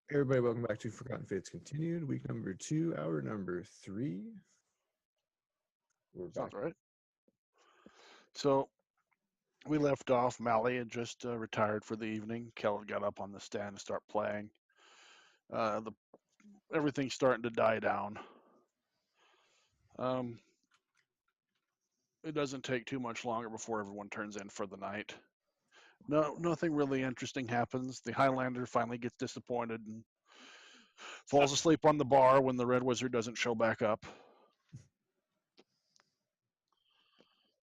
Everybody, welcome back to Forgotten Fates Continued, week number 2, hour number 3. We're back. Sounds right. So we left off. Mally had just retired for the evening. Kel got up on the stand to start playing. Everything's starting to die down. It doesn't take too much longer before everyone turns in for the night. Nothing really interesting happens. The Highlander finally gets disappointed and falls asleep on the bar when the Red Wizard doesn't show back up.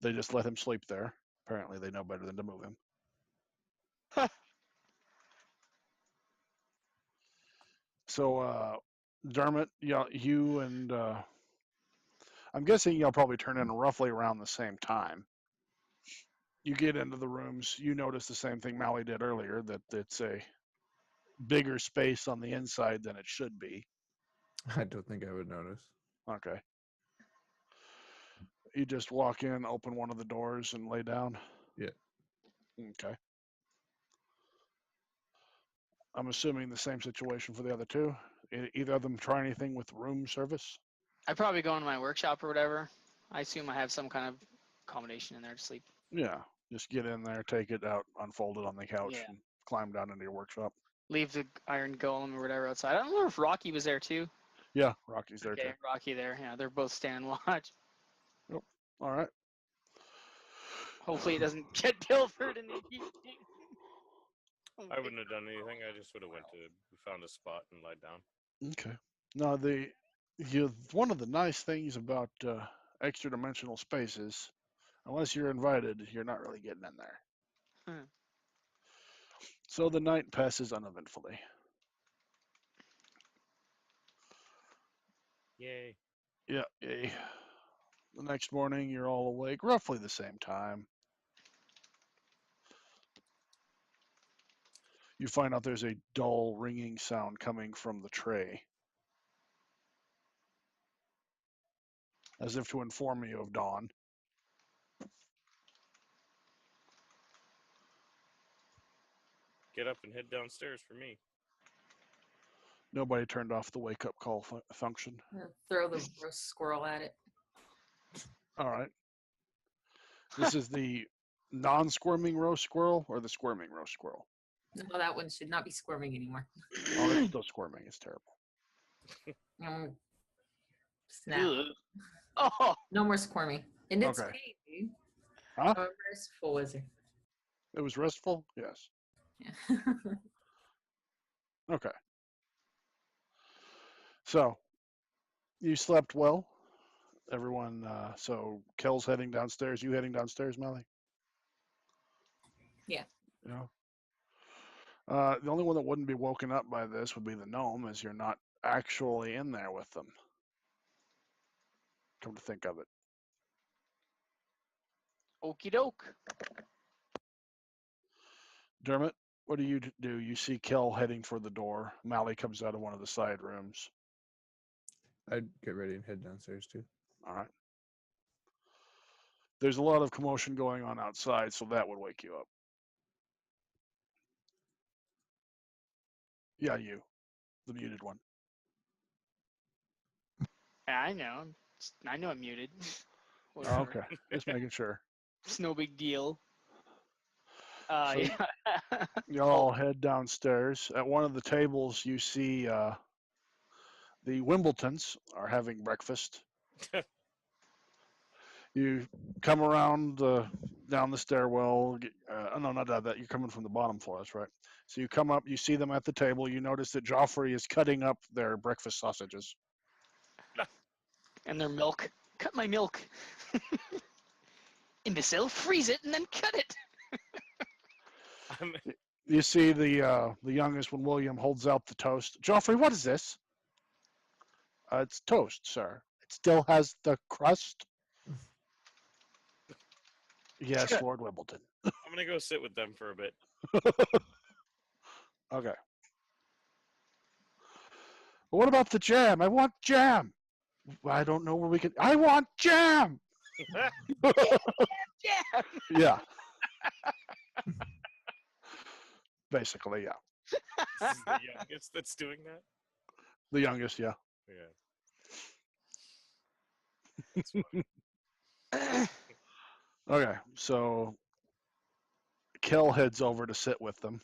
They just let him sleep there. Apparently, they know better than to move him. So, Dermot, you and I'm guessing y'all probably turn in roughly around the same time. You get into the rooms. You notice the same thing Mally did earlier, that it's a bigger space on the inside than it should be. I don't think I would notice. Okay. You just walk in, open one of the doors, and lay down? Yeah. Okay. I'm assuming the same situation for the other two. Either of them try anything with room service? I'd probably go into my workshop or whatever. I assume I have some kind of accommodation in there to sleep. Yeah. Just get in there, take it out, unfold it on the couch, Yeah. and climb down into your workshop. Leave the iron golem or whatever outside. I don't know if Rocky was there too. Yeah, Rocky's there too. Rocky there. Yeah, they're both standing watch. Yep. All right. Hopefully it doesn't get Pilfered in the evening. I wouldn't have done anything. I just would have we found a spot and lied down. Okay. Now, one of the nice things about extra dimensional spaces, unless you're invited, you're not really getting in there. So the night passes uneventfully. Yay. Yeah, yay. The next morning, you're all awake, roughly the same time. You find out there's a dull ringing sound coming from the tray, as if to inform you of dawn. Get up and head downstairs for me. Nobody turned off the wake-up call function. Throw the roast squirrel at it. All right. This is the non-squirming roast squirrel or the squirming roast squirrel? No, that one should not be squirming anymore. Oh, it's still squirming. It's terrible. Snap. Oh, No more squirming. And it's Okay. paid, dude. Huh? I'm a merciful wizard. It was restful? Yes. Yeah. Okay. So, you slept well? Everyone, so Kel's heading downstairs. You heading downstairs, Melly? Yeah. Yeah. The only one that wouldn't be woken up by this would be the gnome, as you're not actually in there with them. Come to think of it. okie doke. Dermot, what do you do? You see Kel heading for the door. Mally comes out of one of the side rooms. I'd get ready and head downstairs too. All right. There's a lot of commotion going on outside, so that would wake you up. Yeah, you. The muted one. Yeah, I know. I know I'm muted. Oh, Whatever. okay. Just making sure. It's no big deal. So- Yeah. Y'all head downstairs. At one of the tables, you see the Wimbledons are having breakfast. You come around down the stairwell. No, not that. You're coming from the bottom floor. That's right. So you come up. You see them at the table. You notice that Joffrey is cutting up their breakfast sausages. And their milk. Cut my milk. Imbecile, freeze it and then cut it. You see the youngest one, William, holds out the toast. Joffrey, what is this? It's toast, sir. It still has the crust. Yes, Lord Wimbledon. I'm going to go sit with them for a bit. Okay. Well, what about the jam? I want jam. I don't know where we can. I want jam. Yeah. Yeah. Basically, yeah. This is the youngest that's doing that? The youngest, yeah. Yeah. That's funny. Okay, so Kel heads over to sit with them.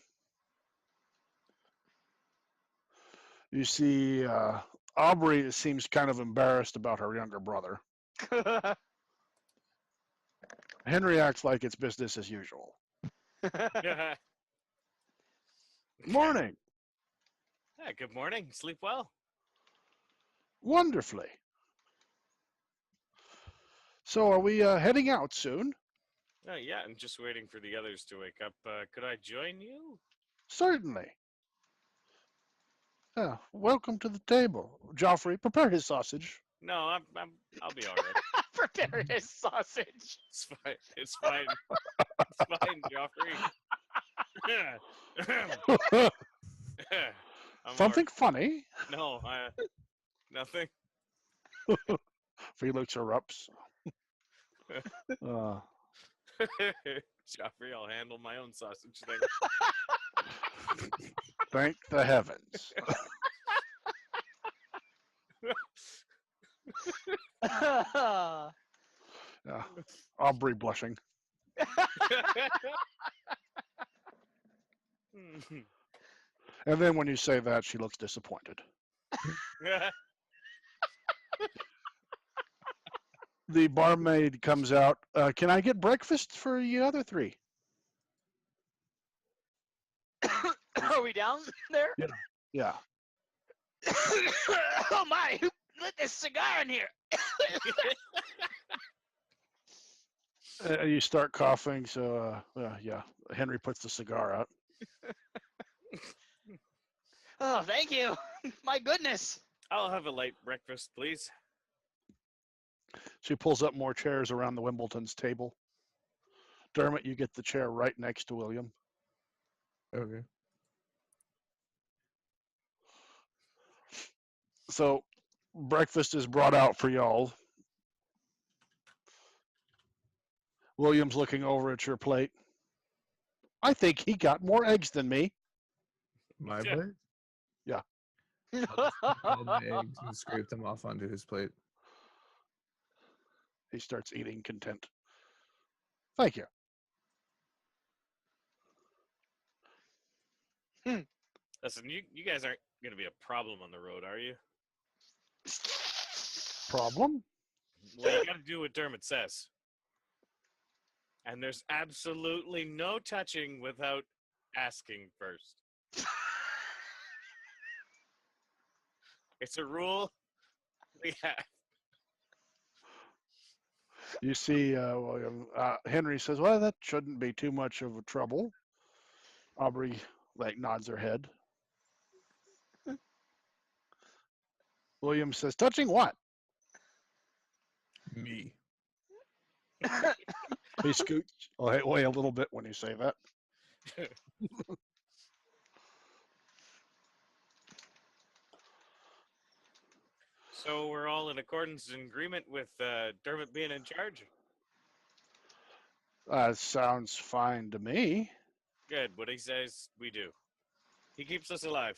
You see, Aubrey seems kind of embarrassed about her younger brother. Henry acts like it's business as usual. Morning. Yeah, good morning. Sleep well? Wonderfully. So are we heading out soon? Oh, yeah, I'm just waiting for the others to wake up. Could I join you? Certainly. Welcome to the table. Joffrey, prepare his sausage. No, I'll be all right. Prepare his sausage. It's fine. It's fine. It's fine, Joffrey. I'm Something funny? all right. No, nothing. Felix erupts. Joffrey, I'll handle my own sausage thing. Thank the heavens. Aubrey blushing. And then when you say that, she looks disappointed. The barmaid comes out. Can I get breakfast for you other three? Are we down there? Yeah. Oh my! Who lit this cigar in here? You start coughing, so yeah. Henry puts the cigar out. Oh, thank you. My goodness. I'll have a light breakfast, please. She pulls up more chairs around the Wimbledon's table. Dermot, you get the chair right next to William. Okay. So breakfast is brought out for y'all. William's looking over at your plate. I think he got more eggs than me. My Yeah. plate? Yeah. I'll just take all my eggs and scrape them off onto his plate. He starts eating content. Thank you. Listen, you guys aren't going to be a problem on the road, are you? Problem? Well, you got to do what Dermot says. And there's absolutely no touching without asking first. It's a rule we have. You see, William, Henry says, well, that shouldn't be too much of a trouble. Aubrey, nods her head. William says, touching what? Me. He scoots away a little bit when you say that. So we're all in accordance and agreement with Dermot being in charge? Sounds fine to me. Good. What he says, we do. He keeps us alive.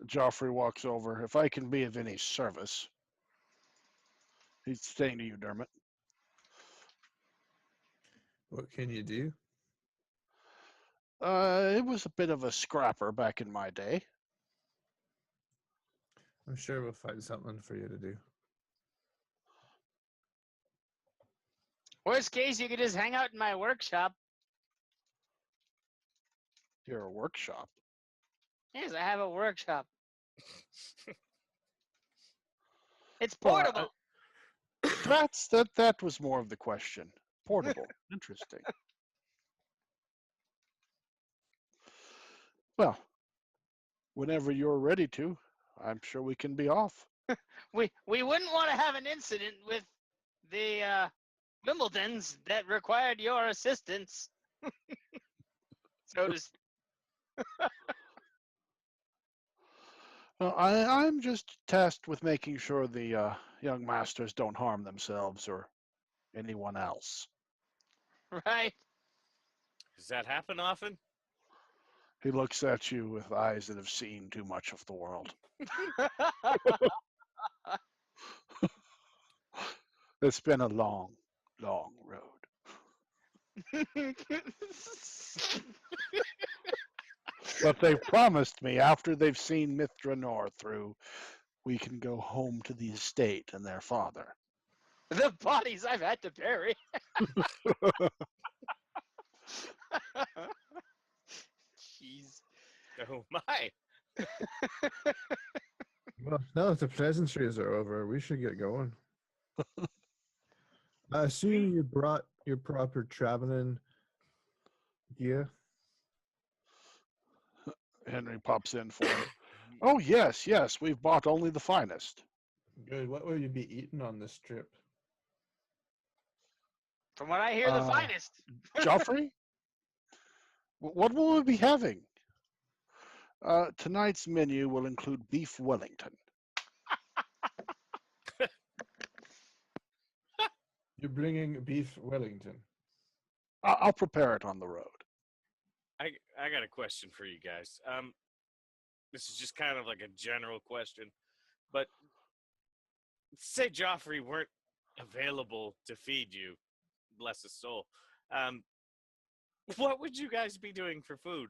Joffrey walks over. If I can be of any service. He's saying to you, Dermot. What can you do? It was a bit of a scrapper back in my day. I'm sure we'll find something for you to do. Worst case, you could just hang out in my workshop. Your workshop. Yes, I have a workshop. It's Well, portable. That was more of the question. Portable. Interesting. Well, whenever you're ready to, I'm sure we can be off. We wouldn't want to have an incident with the Wimbledons that required your assistance. So to Well, I'm just tasked with making sure the young masters don't harm themselves or anyone else. right? Does that happen often? He looks at you with eyes that have seen too much of the world. It's been a long, long road. But they've promised me after they've seen Mithranor through, we can go home to the estate and their father. The bodies I've had to bury. Jeez. Oh my! Well, now that the pleasantries are over, we should get going. I assume you brought your proper traveling gear. Henry pops in for him. Oh, yes, yes, we've bought only the finest. Good. What will you be eating on this trip? From what I hear, the Uh, finest. Joffrey? What will we be having? Tonight's menu will include beef Wellington. You're bringing beef Wellington. I'll prepare it on the road. I got a question for you guys. This is just kind of like a general question, but say Joffrey weren't available to feed you, bless his soul. What would you guys be doing for food?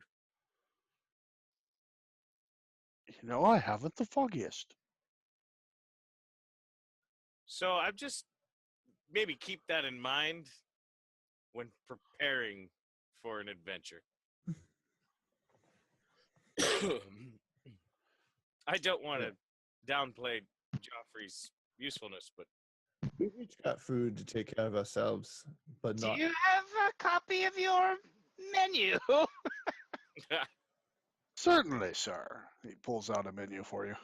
You know, I haven't the foggiest. So I'm just maybe keep that in mind when preparing for an adventure. I don't want to downplay Joffrey's usefulness, but We each got food to take care of ourselves, but Do not. you have a copy of your menu? Certainly, sir. He pulls out a menu for you.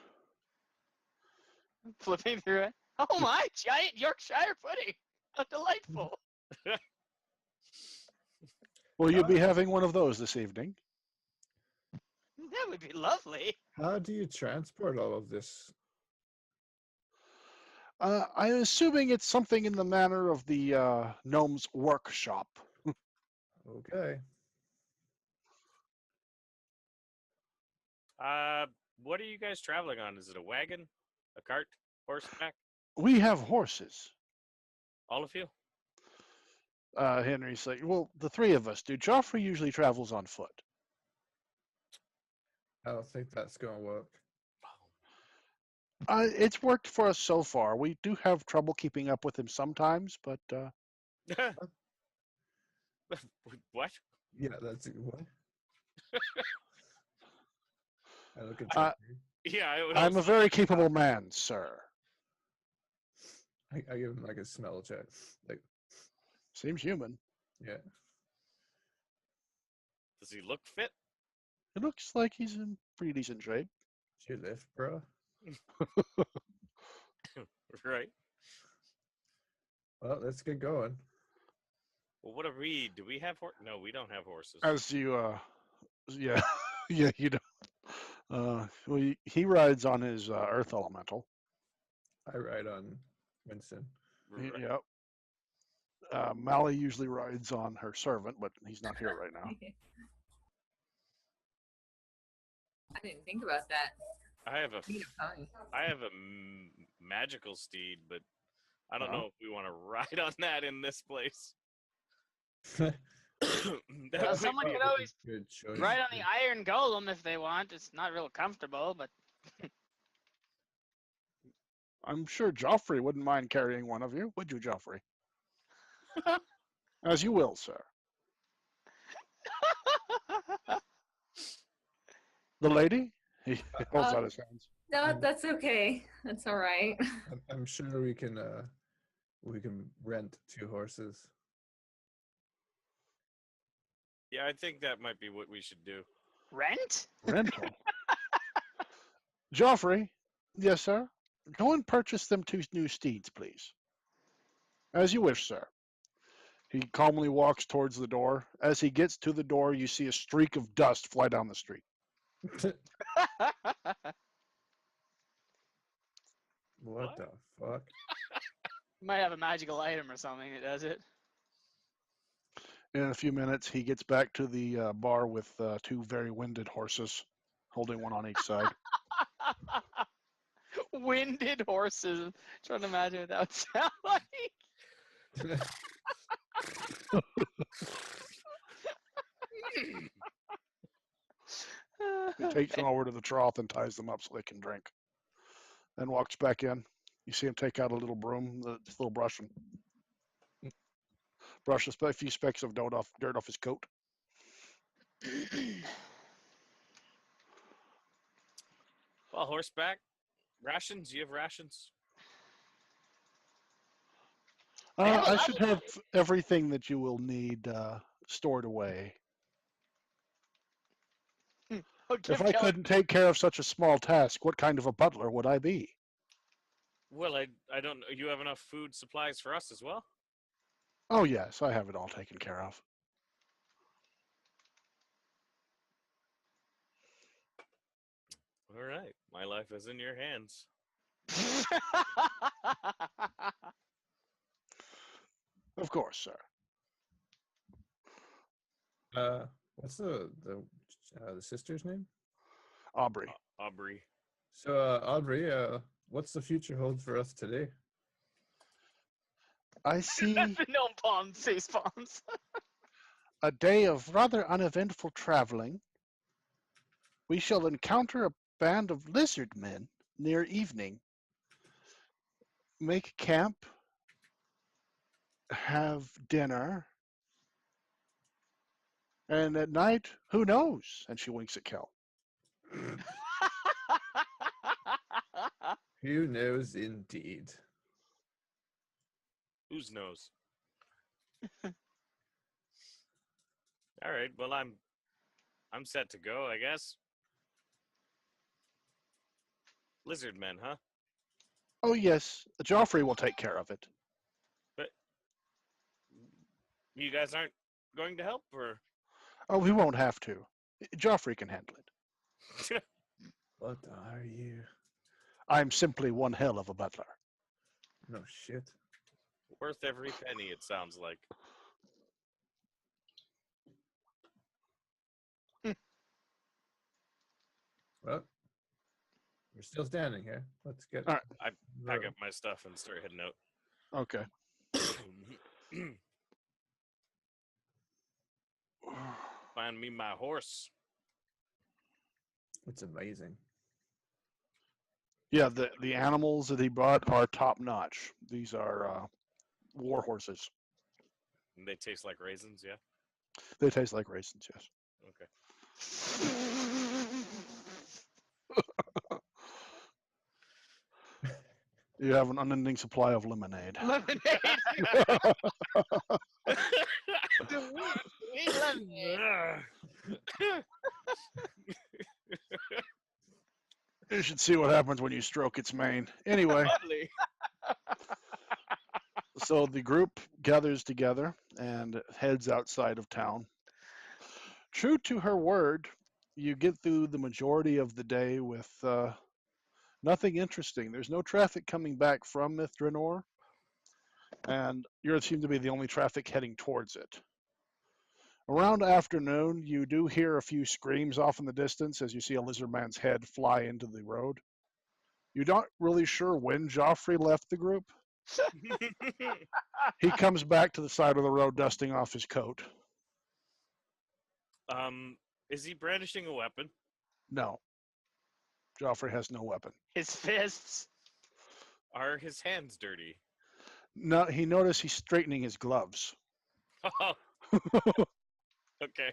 Flipping through it. Oh my, giant Yorkshire pudding. How delightful. Will you be having one of those this evening? That would be lovely. How do you transport all of this? I'm assuming it's something in the manner of the gnome's workshop. Okay. what are you guys traveling on? Is it a wagon, a cart, horseback? We have horses. All of you? Henry's like, well, the three of us do. Joffrey usually travels on foot. I don't think that's gonna work. It's worked for us so far. We do have trouble keeping up with him sometimes, but What? Yeah, that's what. I look at Uh, Jeffrey. Yeah, I would I'm a also- very capable man, sir. I give him like a smell check. Like, Seems human. yeah. Does he look fit? It looks like he's in pretty decent shape. Did you lift, bro? Right. Uh, Well, let's get going. Well, what are we? Do we have No, we don't have horses. As you, yeah, yeah, you know. Well, he rides on his earth elemental. I ride on Winston. Right. Yep. Mally usually rides on her servant, but he's not here right now. I didn't think about that. I have a Need a pony. magical steed, but I don't Uh-huh. know if we want to ride on that in this place. Well, That someone might could be- always Good choice. ride on the iron golem if they want. It's not real comfortable, but I'm sure Joffrey wouldn't mind carrying one of you, would you, Joffrey? As you will, sir. The lady? He holds out his hands. No, that's okay. That's all right. I'm sure we can rent 2 horses. Yeah, I think that might be what we should do. rent? Rental. Joffrey? Yes, sir? Go and purchase them 2 new steeds, please. As you wish, sir. He calmly walks towards the door. As he gets to the door, you see a streak of dust fly down the street. What the fuck? Might have a magical item or something that does it. In a few minutes, he gets back to the bar with two very winded horses, holding one on each side. Winded horses. Trying to imagine what that would sound like. He takes them over to the trough and ties them up so they can drink. Then walks back in. You see him take out a little broom, this little brush, and brush a few specks of dirt off his coat. Well, horseback rations. You have rations. I should have everything that you will need stored away. If I couldn't take care of such a small task, what kind of a butler would I be? Well, I don't know. You have enough food supplies for us as well? Oh, yes, I have it all taken care of. All right. My life is in your hands. Of course, sir. What's the sister's name? Aubrey. Aubrey. So, Aubrey, what's the future hold for us today? I see No palms, face palms. a day of rather uneventful traveling. We shall encounter a band of lizard men near evening. Make camp, have dinner, and at night, who knows? And she winks at Kel. Who knows indeed. Whose knows? All right. Well, I'm set to go, I guess. Lizard men, huh? Oh, yes, Joffrey will take care of it. But you guys aren't going to help, or? Oh, we won't have to. Joffrey can handle it. What are you? I'm simply one hell of a butler. No shit. Worth every penny, it sounds like. Well, we're still standing here. Let's get. All right. I pack up my stuff and start heading out. Okay. Find me my horse. It's amazing. Yeah, the animals that he brought are top notch. These are war horses. And they taste like raisins, yeah? They taste like raisins, yes. Okay. You have an unending supply of lemonade. Lemonade. Sweet lemonade. You should see what happens when you stroke its mane. Anyway, so the group gathers together and heads outside of town. True to her word, you get through the majority of the day with nothing interesting. There's no traffic coming back from Mithranor, and you seem to be the only traffic heading towards it. Around afternoon, you do hear a few screams off in the distance as you see a lizard man's head fly into the road. You're not really sure when Joffrey left the group. He comes back to the side of the road, dusting off his coat. Is he brandishing a weapon? No. Joffrey has no weapon. His fists. Are his hands dirty? No, he noticed he's straightening his gloves. Oh, okay.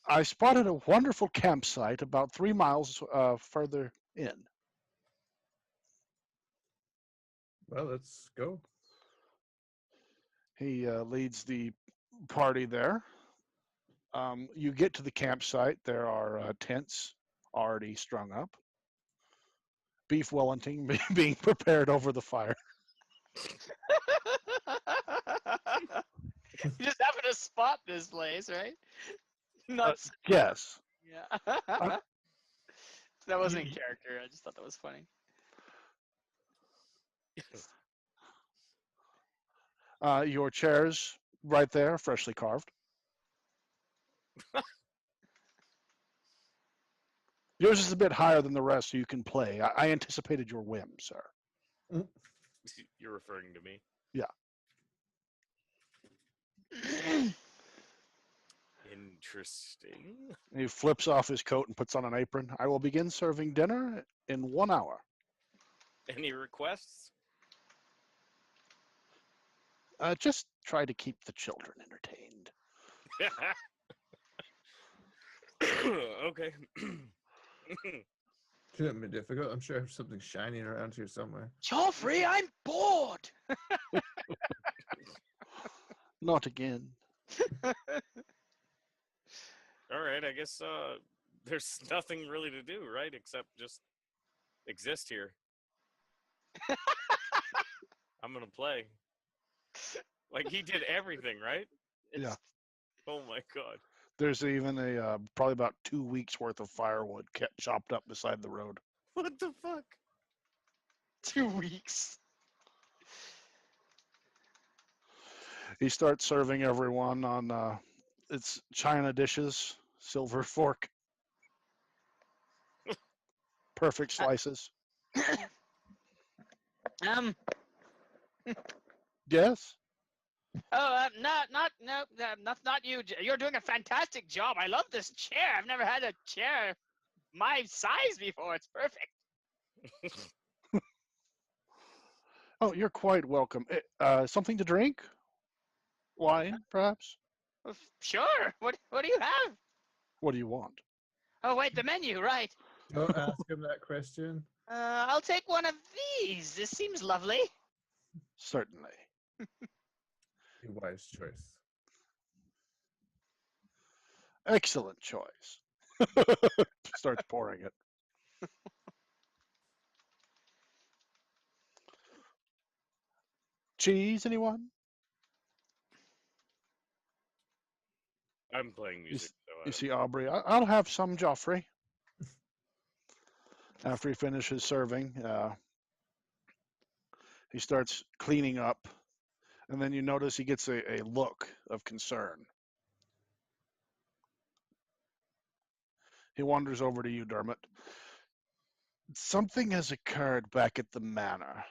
I spotted a wonderful campsite about 3 miles further in. Well, let's go. He leads the party there. You get to the campsite. There are tents already strung up. Beef Wellington being prepared over the fire. You just happen to spot this place, right? Not. Yes. Yeah. That wasn't in character. I just thought that was funny. Your chair's right there, freshly carved. Yours is a bit higher than the rest, so you can play. I anticipated your whim, sir. You're referring to me. Interesting. He flips off his coat and puts on an apron. I will begin serving dinner in 1 hour. Any requests? Just try to keep the children entertained. Okay. Shouldn't be difficult. I'm sure I have something shining around here somewhere. Joffrey, I'm bored. Not again. All right, I guess there's nothing really to do, right? Except just exist here. I'm gonna play. Like he did everything, right? Yeah. Oh my god. There's even a probably about 2 weeks worth of firewood chopped up beside the road. What the fuck? 2 weeks. He starts serving everyone on it's china dishes, silver fork, perfect slices. Yes. Oh, not you. You're doing a fantastic job. I love this chair. I've never had a chair my size before. It's perfect. Oh, you're quite welcome. Something to drink? Wine, perhaps? Sure. What do you have? What do you want? Oh, wait, the menu, right. Don't ask him that question. I'll take one of these. This seems lovely. Certainly. A wise choice. Excellent choice. Starts pouring it. Cheese, anyone? I'm playing music, so You see Aubrey. I'll have some, Joffrey. After he finishes serving, he starts cleaning up, and then you notice he gets a look of concern. He wanders over to you, Dermot. Something has occurred back at the manor.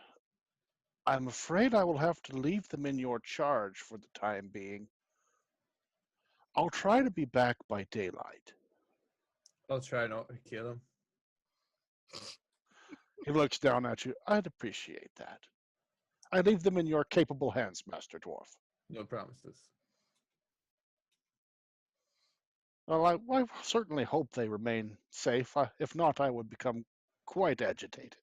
I'm afraid I will have to leave them in your charge for the time being. I'll try to be back by daylight. I'll try not to kill him. He looks down at you. I'd appreciate that. I leave them in your capable hands, Master Dwarf. No promises. Well, I certainly hope they remain safe. If not, I would become quite agitated.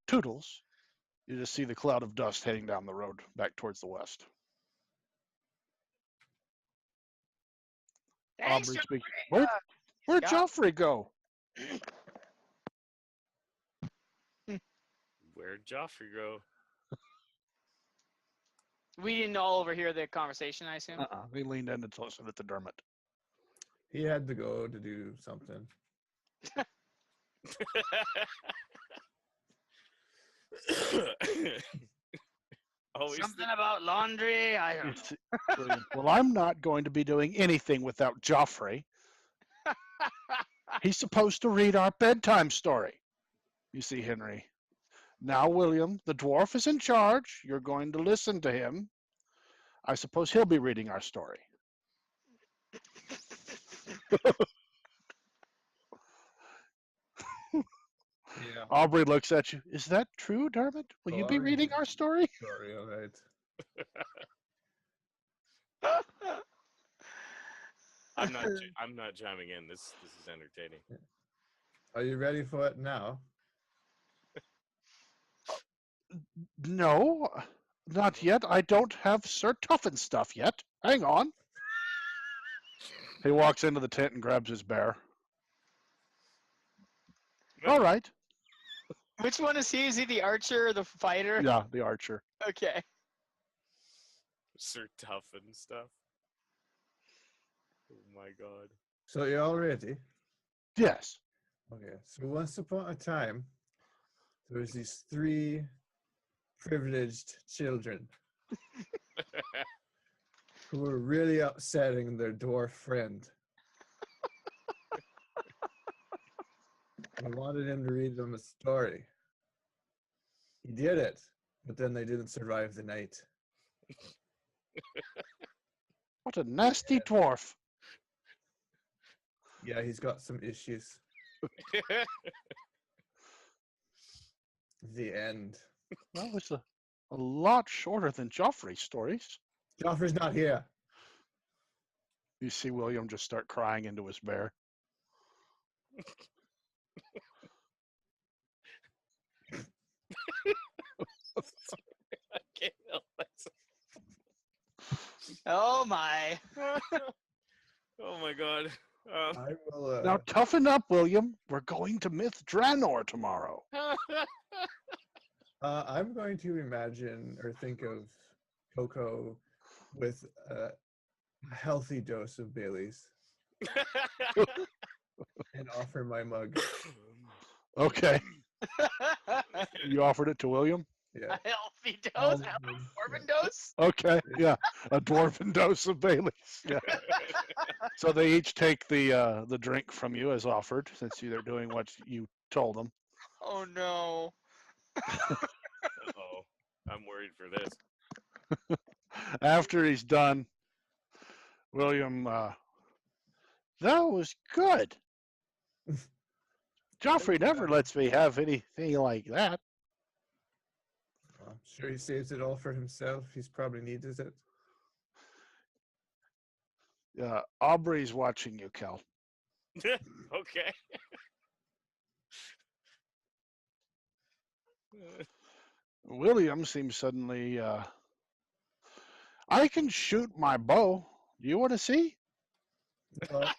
Toodles. You just see the cloud of dust heading down the road back towards the west. Thanks, Aubrey speaks. Joffrey. Where'd Scott. Joffrey go? Where'd Joffrey go? We didn't all overhear the conversation, I assume. He leaned in to listen to Dermot. He had to go to do something. Always Something about laundry. I don't know. Well, I'm not going to be doing anything without Joffrey. He's supposed to read our bedtime story. You see, Henry. Now, William, the dwarf is in charge. You're going to listen to him. I suppose he'll be reading our story. Yeah. Aubrey looks at you. Is that true, Dermot? Will you be reading our story? Sorry, all right. I'm not chiming in. This is entertaining. Are you ready for it now? No, not yet. I don't have Sir Tuffin stuff yet. Hang on. He walks into the tent and grabs his bear. All right. Which one is he? Is he the archer or the fighter? Yeah, the archer. Okay. Sir Tough and stuff. Oh my god. So you're all ready? Yes. Okay. So once upon a time, there was these three privileged children who were really upsetting their dwarf friend. I wanted him to read them a story. He did it, but then they didn't survive the night. What a nasty dwarf. Yeah, he's got some issues. The end. That was a lot shorter than Joffrey's stories. Joffrey's not here. You see William just start crying into his bear. I can't help myself. Oh my. Oh my god. I will. Now toughen up, William. We're going to Myth Dranor tomorrow. I'm going to imagine or think of Coco with a healthy dose of Bailey's and offer my mug. Okay. You offered it to William? Yeah. A healthy dose? A Yeah. dwarven dose? Okay. Yeah. A dwarven dose of Bailey's. Yeah. So they each take the drink from you as offered, since they're doing what you told them. Oh no. Oh, I'm worried for this. After he's done, William, that was good. Joffrey never lets me have anything like that. I'm sure he saves it all for himself. He's probably needed it. Aubrey's watching you, Cal. Okay. William seems suddenly, I can shoot my bow. Do you want to see? Well,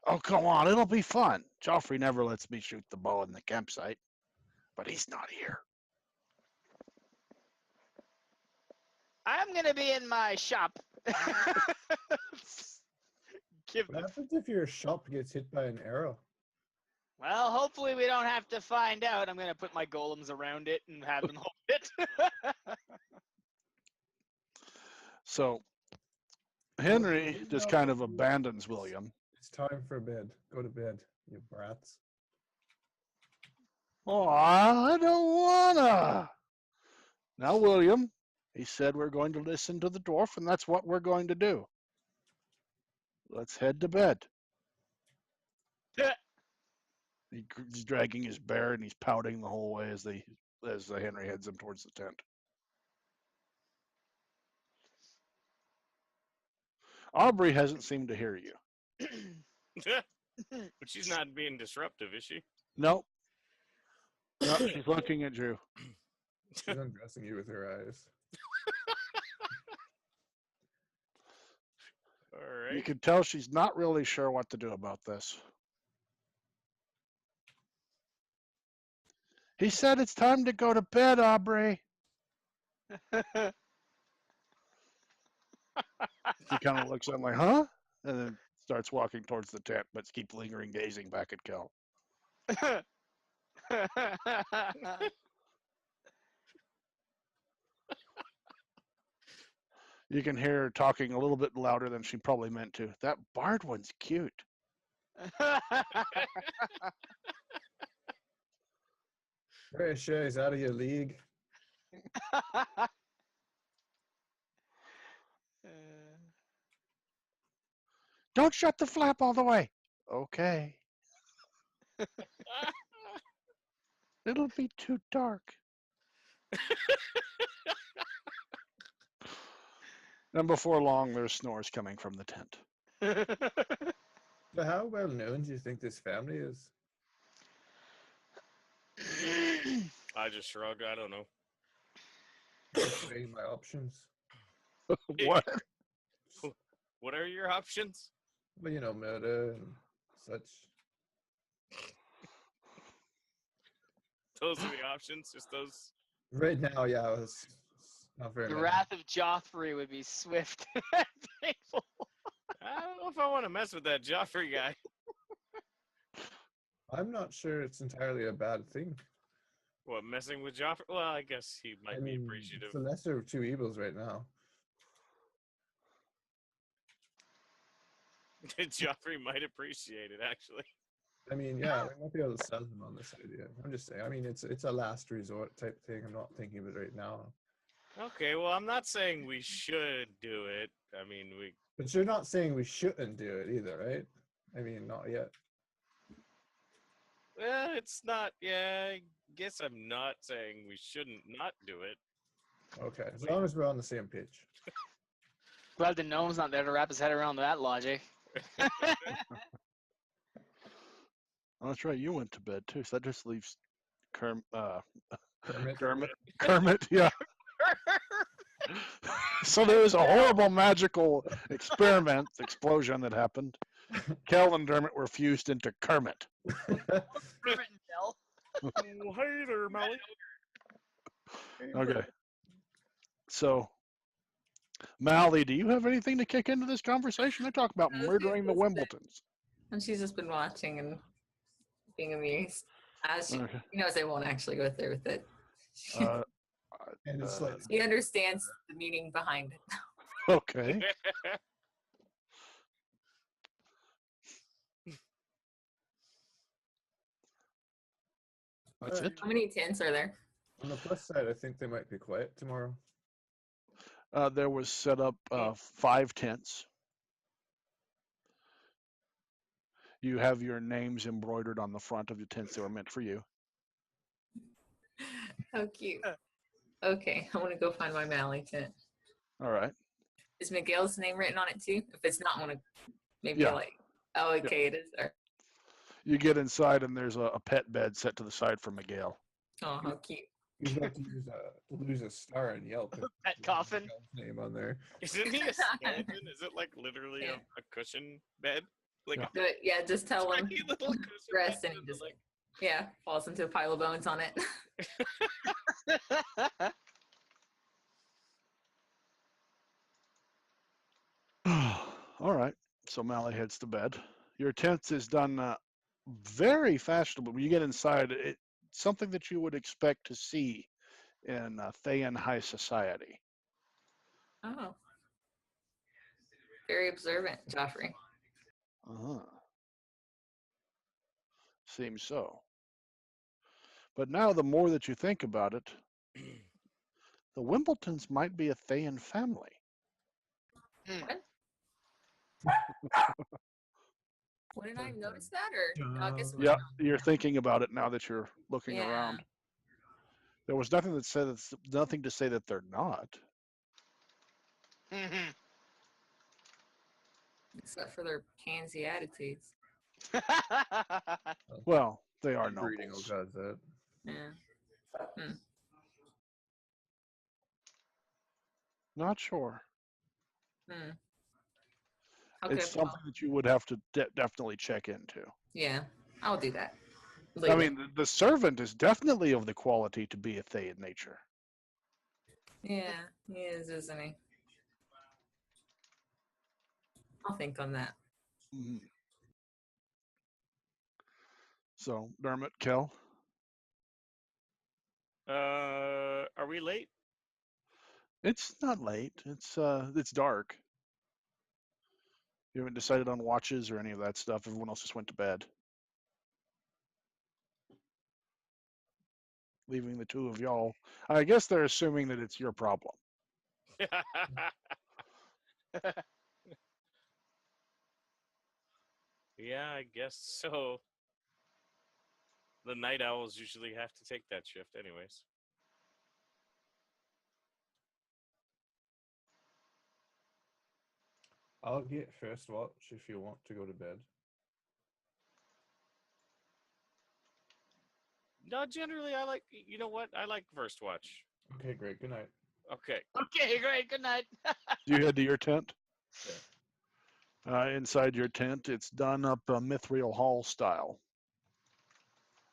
Oh, come on. It'll be fun. Joffrey never lets me shoot the bow in the campsite, but he's not here. I'm gonna be in my shop. Give what happens if your shop gets hit by an arrow? Well, hopefully we don't have to find out. I'm gonna put my golems around it and have them hold it. So Henry just kind of abandons William. It's time for bed. Go to bed, you brats. Oh, I don't wanna. Now, William, he said we're going to listen to the dwarf, and that's what we're going to do. Let's head to bed. He's dragging his bear, and he's pouting the whole way as Henry heads him towards the tent. Aubrey hasn't seemed to hear you. But she's not being disruptive, is she? Nope. No, she's looking at Drew. She's undressing you with her eyes. All You right. can tell she's not really sure what to do about this. He said it's time to go to bed, Aubrey. She kind of looks at him like, huh? And then starts walking towards the tent, but keeps lingering, gazing back at Kel. You can hear her talking a little bit louder than she probably meant to. That barred one's cute. Very sure he's out of your league. Don't shut the flap all the way. Okay. It'll be too dark. And before long, there's snores coming from the tent. But how well known do you think this family is? I just shrugged. I don't know. Weighing my options. What? What are your options? Well, you know, murder and such. Those are the options. Just those. Right now, yeah, it's not very The many. wrath of Joffrey would be swift and painful. I don't know if I want to mess with that Joffrey guy. I'm not sure it's entirely a bad thing. What, messing with Joffrey? Well, I guess he might I be mean, appreciative. it's the lesser of two evils right now. Joffrey might appreciate it, actually. I mean, yeah, we might be able to sell him on this idea. I'm just saying. I mean, it's a last resort type thing. I'm not thinking of it right now. Okay, well, I'm not saying we should do it. I mean, we. But you're not saying we shouldn't do it either, right? I mean, not yet. Well, it's not. Yeah, I guess I'm not saying we shouldn't not do it. Okay, as long as we're on the same page. Glad the gnome's not there to wrap his head around that logic. Oh, that's right. You went to bed too, so that just leaves Kermit. Kermit, yeah. So there was a horrible magical explosion that happened. Kel and Dermot were fused into Kermit. Kermit and Bell. Oh, hey there, Molly. Okay. So, Mally, do you have anything to kick into this conversation? I talk about I was murdering the gonna say- Wimbledons. And she's just been watching and being amused. As she Okay. knows, I won't actually go through with it. And it's like, She understands the meaning behind it. Okay. That's it. How many tints are there? on the plus side, I think they might be quiet tomorrow. There was set up 5 tents. You have your names embroidered on the front of the tents that were meant for you. How cute. Okay, I want to go find my Mally tent. All right. Is Miguel's name written on it too? If it's not, I want to maybe Yeah. like. Oh, okay, it is there. You get inside and there's a pet bed set to the side for Miguel. Oh, how cute. He's about to lose a star in Yelp. if Pet there's coffin. Miguel's name on there. Isn't he a skeleton? Is it like literally Yeah. a cushion bed? Like Yeah. Do it. Yeah, just a tell him. tiny little cushion Rest bed and he with, just like, yeah falls into a pile of bones on it. All right. So Mally heads to bed. Your tent is done very fashionable. When you get inside, it's something that you would expect to see in Thayan high society. Oh, very observant, Joffrey. Uh-huh. Seems so. But now, the more that you think about it, the Wimbledons might be a Thayan family. Wouldn't I notice that, or no, I guess Yeah, you're thinking about it now that you're looking Yeah. around. There was nothing that said nothing to say that they're not. Mhm. except for their pansy attitudes. Well, they are Breeding, oh nobles. god, that. Yeah. Not sure. Hmm. Okay. It's well, something that you would have to definitely check into. yeah, I'll do that. I Later. mean, the servant is definitely of the quality to be a Thayan nature. Yeah, he is, isn't he? I'll think on that. Mhm. So, Dermot, Kel, are we late? it's not late. It's dark. You haven't decided on watches or any of that stuff. Everyone else just went to bed, leaving the two of y'all. I guess they're assuming that it's your problem. Yeah, I guess so. The night owls usually have to take that shift, anyways. I'll get first watch if you want to go to bed. No, generally, I like. You know what? I like first watch. Okay, great. Good night. Okay. Okay, great. Good night. You head to your tent. Inside your tent, it's done up Mithril Hall style.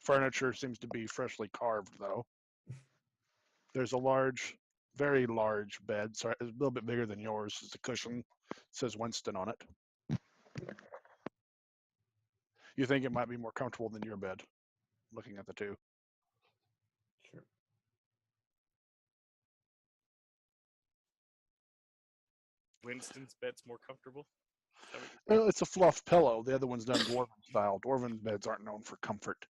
Furniture seems to be freshly carved, though. There's a large, very large bed. Sorry, it's a little bit bigger than yours. It's a cushion. It says Winston on it. You think it might be more comfortable than your bed, looking at the two. Winston's bed's more comfortable? Is that what you're Well, it's a fluff pillow. The other one's done dwarven style. Dwarven beds aren't known for comfort.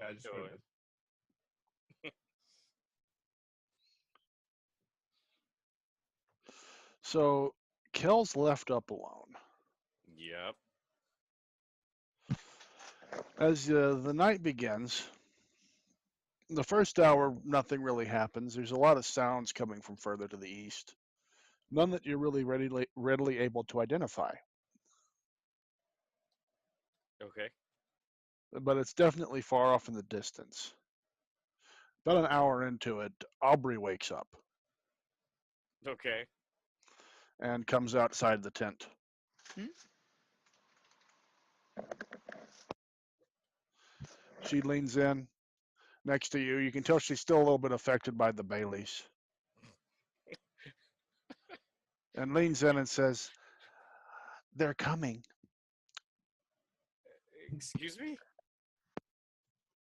Yeah, I just Sure. wanted So Kel's left up alone. Yep. As the night begins, the first hour, nothing really happens. There's a lot of sounds coming from further to the east. None that you're really readily able to identify. Okay. But it's definitely far off in the distance. About an hour into it, Aubrey wakes up Okay. and comes outside the tent. Hmm? She leans in next to you. You can tell she's still a little bit affected by the Baileys. And leans in and says, "They're coming." Excuse me?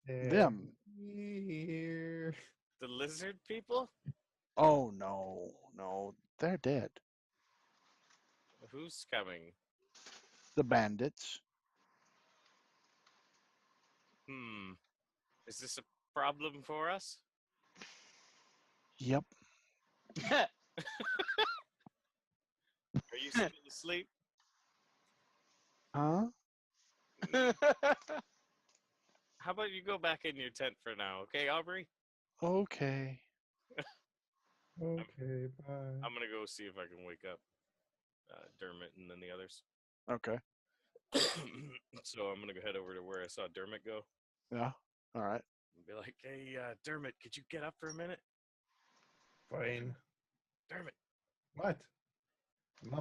Them. here. The lizard people? Oh, no, they're dead. Who's coming? The bandits. Is this a problem for us? Yep. Are you still asleep? Huh? How about you go back in your tent for now, okay, Aubrey? Okay. Okay, bye. I'm gonna go see if I can wake up Dermot and then the others. Okay. So I'm gonna go head over to where I saw Dermot go Yeah. All right. and be like, "Hey, Dermot, could you get up for a minute?" Fine. Dermot, What?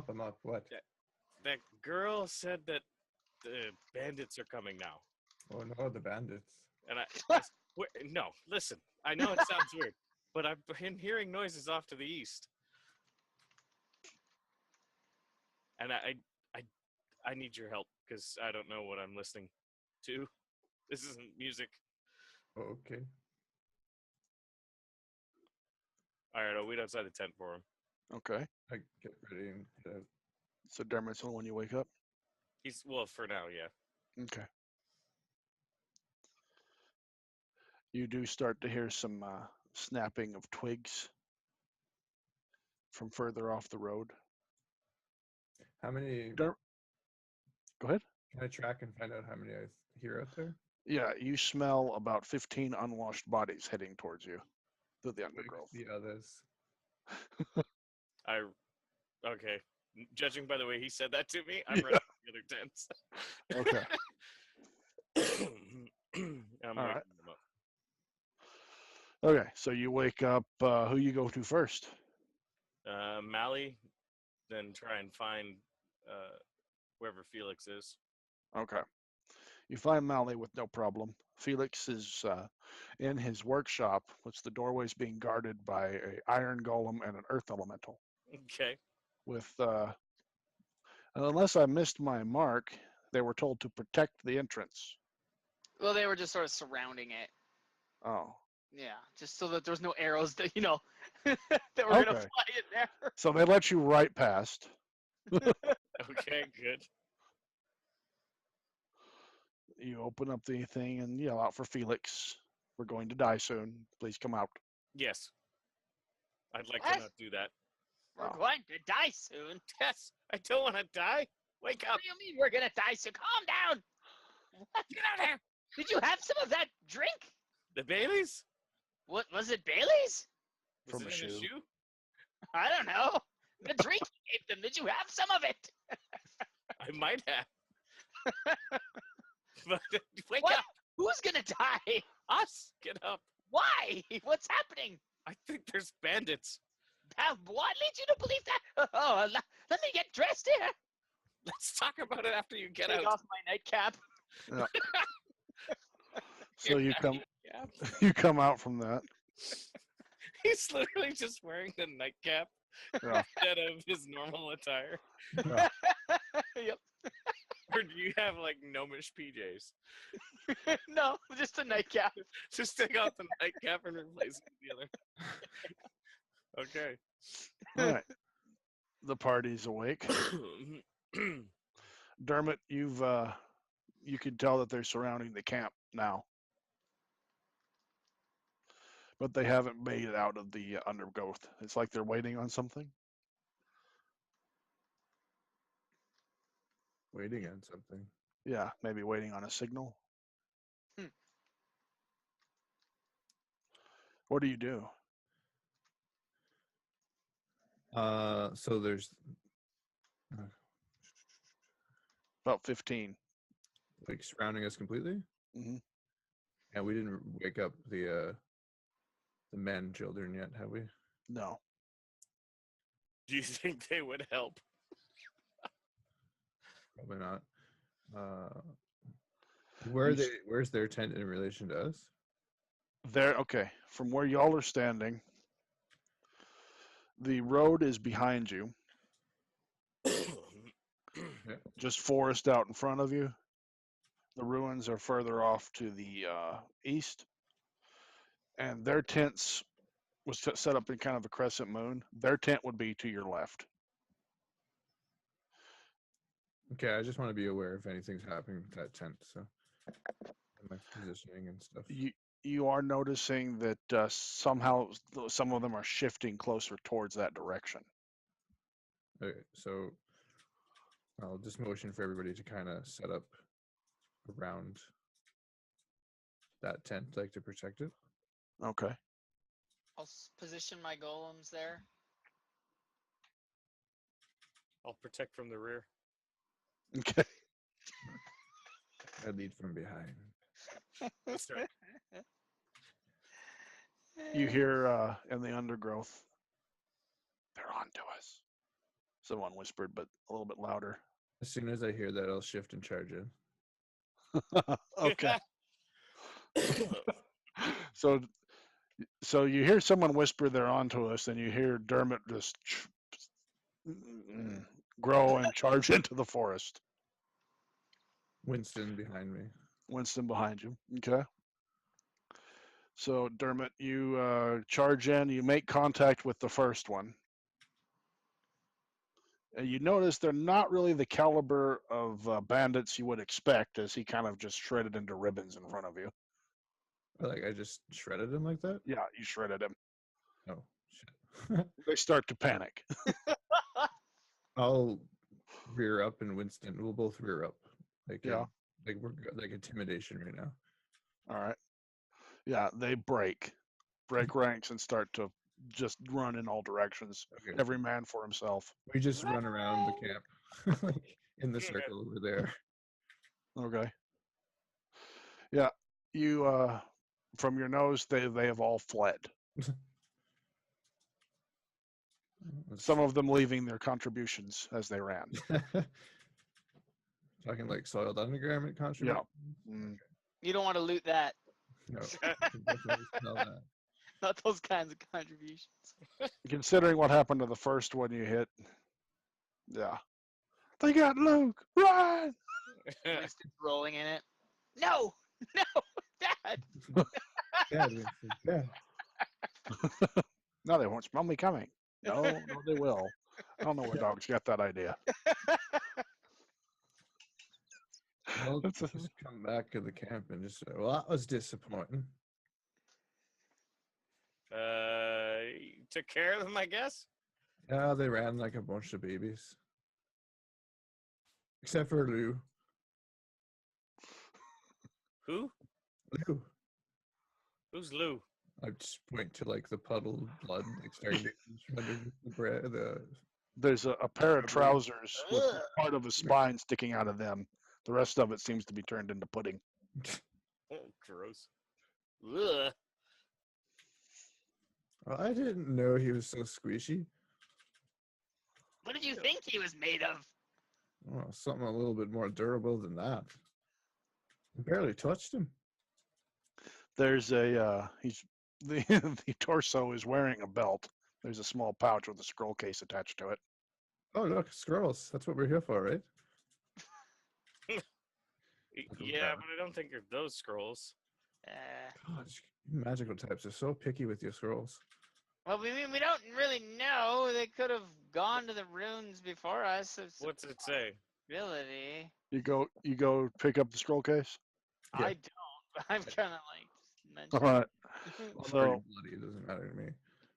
I'm up. What? Yeah. that girl said that the bandits are coming now, Oh no, the bandits. and no, listen. I know it sounds weird, but I've been hearing noises off to the east, and I need your help because I don't know what I'm listening to. This isn't music. Okay. All right, I'll wait outside the tent for him. Okay. I get ready and head out. So Dermot's the one when you wake up? Well, for now, yeah. Okay. You do start to hear some snapping of twigs from further off the road. How many? Go ahead. Can I track and find out how many I hear out there? Yeah, you smell about 15 unwashed bodies heading towards you through the Like undergrowth. the others. Okay. Judging by the way he said that to me, I'm ready for the other tents. Okay. I'm All waking right. them up. Okay, so you wake up. Who you go to first? Mally, then try and find wherever Felix is. Okay. You find Mally with no problem. Felix is in his workshop, which the doorway's being guarded by an iron golem and an earth elemental. Okay. With, unless I missed my mark, they were told to protect the entrance. Well, they were just sort of surrounding it. Oh. Yeah, just so that there was no arrows that, that were going to Okay. fly in there. So they let you right past. Okay, good. You open up the thing and yell out for Felix. We're going to die soon. Please come out. Yes. I'd like What? to not do that. We're Oh. going to die soon. Yes, I don't want to die. Wake up. What do you mean we're going to die soon? Calm down. Get out of here. Did you have some of that drink? The Baileys? What was it, Bailey's? Was From it a in shoe. a shoe? I don't know. The drink you gave them. Did you have some of it? I might have. But wake What? up. Who's going to die? Us. Get up. Why? What's happening? I think there's bandits. What leads you to believe that? Oh, let me get dressed here. Let's talk about it after you get Take out. off my nightcap. So you come Yeah. you come out from that. He's literally just wearing the nightcap Yeah. instead of his normal attire. Yep. Or do you have like gnomish PJs? No, just a nightcap. Just take off the nightcap and replace it with the other. Okay. All right. The party's awake. Dermot, you can tell that they're surrounding the camp now, but they haven't made it out of the undergrowth. It's like they're waiting on something. Waiting on something. Yeah, maybe waiting on a signal. What do you do? So there's About 15. like surrounding us completely, Hmm. and we didn't wake up the men, children yet, have we? No. Do you think they would help? Probably not. Where are they? Where's their tent in relation to us? There. Okay. From where y'all are standing, the road is behind you. Just forest out in front of you. The ruins are further off to the east, and their tents was set up in kind of a crescent moon. Their tent would be to your left. Okay, I just want to be aware if anything's happening with that tent. So, and my positioning and stuff. You are noticing that somehow some of them are shifting closer towards that direction. Okay, so I'll just motion for everybody to kind of set up around that tent, like to protect it. Okay. I'll position my golems there. I'll protect from the rear. Okay. I lead from behind. That's right. You hear in the undergrowth, they're on to us. Someone whispered, but a little bit louder. As soon as I hear that, I'll shift and charge in. Okay. So you hear someone whisper they're on to us, and you hear Dermot just grow and charge into the forest. Winston behind me. Winston behind you. Okay. So Dermot, you charge in. You make contact with the first one. And you notice they're not really the caliber of bandits you would expect, as he kind of just shredded into ribbons in front of you. Like I just shredded him like that? Yeah, you shredded him. Oh shit. They start to panic. I'll rear up and Winston. We'll both rear up. Like Yeah. like we're like intimidation right now. All right. Yeah, they break ranks and start to just run in all directions. Okay. Every man for himself. We just run around the camp, like in the circle over there. Okay. Yeah, you from your nose, they have all fled. Some of them leaving their contributions as they ran. Talking like soiled undergarment contribution. Yeah. Mm. You don't want to loot that. No, I can definitely smell that. Not those kinds of contributions. Considering what happened to the first one you hit, yeah. They got Luke. Run! Winston's rolling in it. No, no, Dad. Yeah, Winston, yeah. No, they won't smell me coming. No, they will. I don't know where dogs got that idea. I'll just come back to the camp and just say, well, that was disappointing. You took care of them, I guess? Yeah, they ran like a bunch of babies. Except for Lou. Who? Lou. Who's Lou? I just point to like the puddle of blood like starting to underneath the bread. There's a pair of trousers with part of a spine sticking out of them. The rest of it seems to be turned into pudding. Oh, gross. Ugh. Well, I didn't know he was so squishy. What did you think he was made of? Well, something a little bit more durable than that. I barely touched him. There's a the torso is wearing a belt. There's a small pouch with a scroll case attached to it. Oh, look, scrolls. That's what we're here for, right? Yeah, but I don't think they're those scrolls. Gosh, you magical types are so picky with your scrolls. Well, we mean we don't really know. They could have gone to the runes before us. It's What's it say? ability. You go pick up the scroll case. Yeah. I don't. I'm kind of like All mentioning. right. I'm So- already bloody. It doesn't matter to me.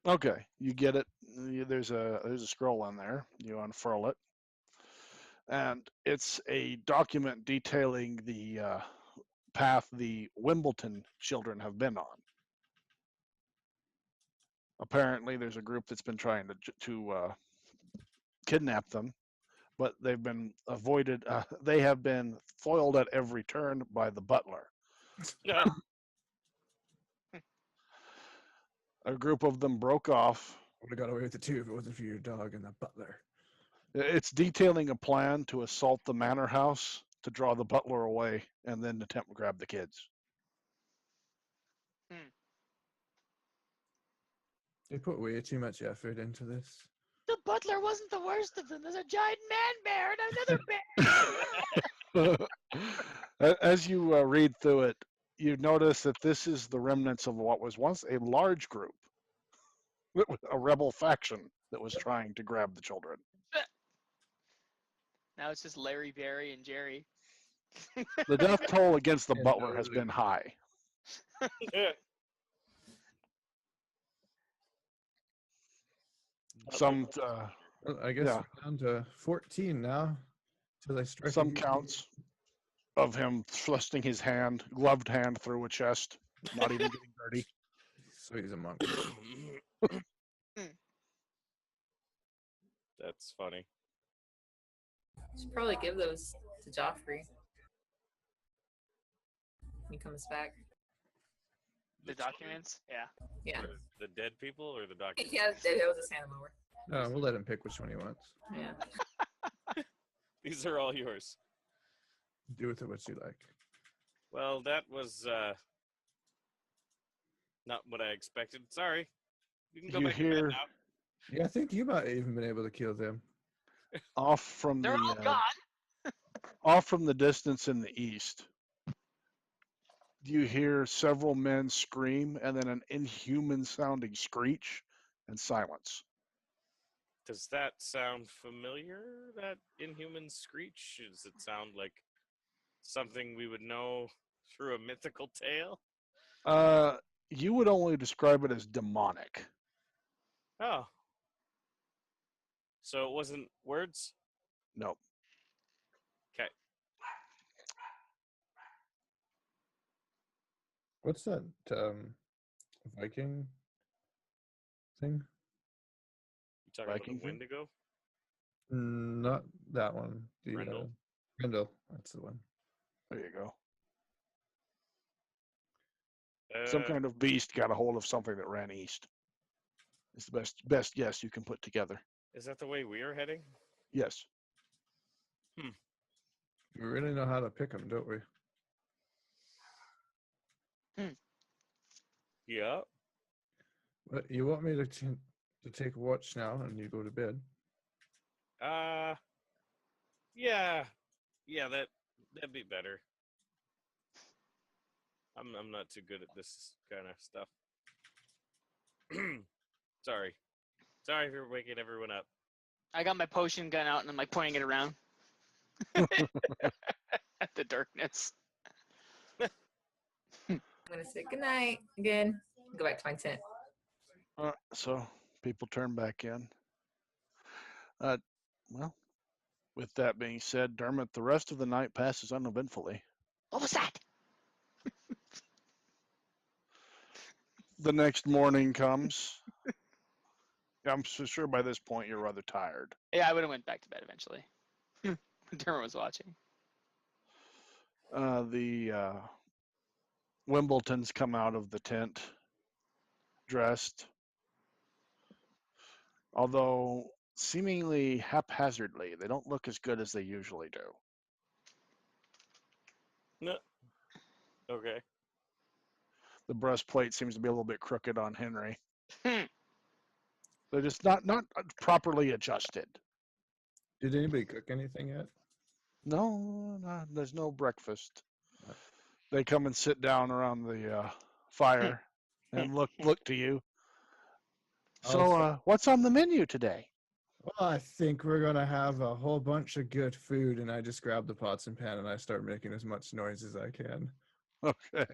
Okay, you get it. There's a scroll in there. You unfurl it, and it's a document detailing the path the Wimbledon children have been on. Apparently, there's a group that's been trying to kidnap them, but they've been avoided. They have been foiled at every turn by the butler. No. A group of them broke off. I would have got away with it too if it wasn't for your dog and the butler. It's detailing a plan to assault the manor house to draw the butler away and then attempt to grab the kids. They put way too much effort into this. The butler wasn't the worst of them. There's a giant man bear and another bear. As you read through it, you notice that this is the remnants of what was once a large group, a rebel faction that was trying to grab the children. Now it's just Larry, Barry, and Jerry. The death toll against the Yeah, butler has totally. been high. Some Well, I guess Yeah. we're down to 14 now. Till I strike. a some huge- counts of him thrusting his hand, gloved hand, through a chest, not even getting dirty. So he's a monk. That's funny. Should probably give those to Joffrey when he comes back. The documents? Yeah. Yeah. For the dead people or the documents? Yeah, they'll just hand them over. No, we'll let him pick which one he wants. Yeah. These are all yours. Do with it what you like. Well, that was not what I expected. Sorry. You can go You back to bed hear- now. Yeah, I think you might have even been able to kill them. Off from They're all the gone. off from the distance in the east, you hear several men scream and then an inhuman sounding screech and silence. Does that sound familiar, that inhuman screech? Does it sound like something we would know through a mythical tale? You would only describe it as demonic. Oh. So it wasn't words? No. Okay. What's that Viking thing? You talking Viking about the thing? Wendigo? Not that one. The Grendel. Grendel. That's the one. There you go. Some Uh, kind of beast got a hold of something that ran east. It's the best guess you can put together. Is that the way we are heading? Yes. We really know how to pick them, don't we? Yeah. But you want me to take a watch now and you go to bed? Yeah. Yeah, that'd be better. I'm not too good at this kind of stuff. Sorry. Sorry if you're waking everyone up. I got my potion gun out and I'm like pointing it around at the darkness. I'm gonna say goodnight again. Go back to my tent. So people turn back in. Well, with that being said, Dermot, the rest of the night passes uneventfully. What was that? The next morning comes. I'm so sure by this point you're rather tired. Yeah, I would have went back to bed eventually. Dermot was watching. The Wimbledons come out of the tent dressed, although seemingly haphazardly. They don't look as good as they usually do. No. Okay. The breastplate seems to be a little bit crooked on Henry. Hmm. They're just not properly adjusted. Did anybody cook anything yet? No, there's no breakfast. They come and sit down around the fire and look to you. So, what's on the menu today? Well, I think we're gonna have a whole bunch of good food, and I just grab the pots and pan and I start making as much noise as I can. Okay.